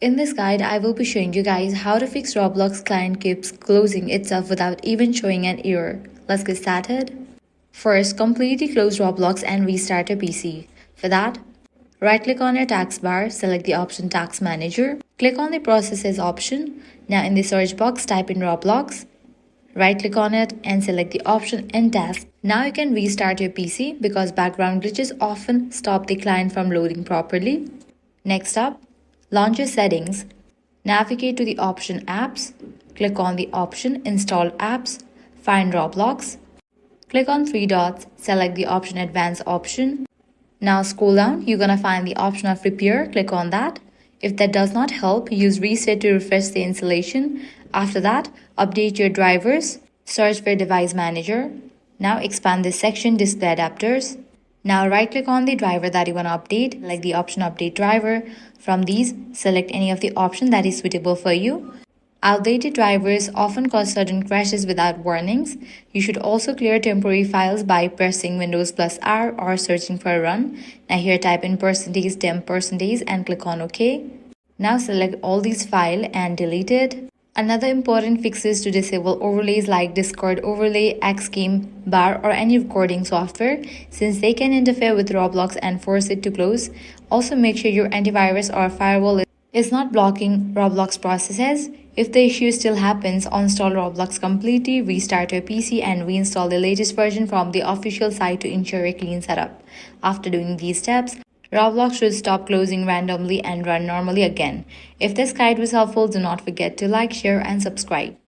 In this guide, I will be showing you guys how to fix Roblox client keeps closing itself without even showing an error. Let's get started. First, completely close Roblox and restart your PC. For that, right-click on your taskbar, select the option Task Manager. Click on the Processes option. Now in the search box, type in Roblox. Right-click on it and select the option End Task. Now you can restart your PC because background glitches often stop the client from loading properly. Next up, launch your settings. Navigate to the option Apps. Click on the option Install Apps. Find Roblox. Click on three dots. Select the option Advanced option. Now scroll down. You're gonna find the option of Repair. Click on that. If that does not help, use Reset to refresh the installation. After that, update your drivers. Search for Device Manager. Now expand this section, Display Adapters. Now right-click on the driver that you want to update, like the option Update Driver. From these, select any of the option that is suitable for you. Outdated drivers often cause sudden crashes without warnings. You should also clear temporary files by pressing Windows plus R or searching for a run. Now here type in %temp% and click on OK. Now select all these files and delete it. Another important fix is to disable overlays like Discord overlay, Xgame, Bar or any recording software since they can interfere with Roblox and force it to close. Also make sure your antivirus or firewall is not blocking Roblox processes. If the issue still happens, uninstall Roblox completely, restart your PC and reinstall the latest version from the official site to ensure a clean setup. After doing these steps, Roblox should stop closing randomly and run normally again. If this guide was helpful, do not forget to like, share and subscribe.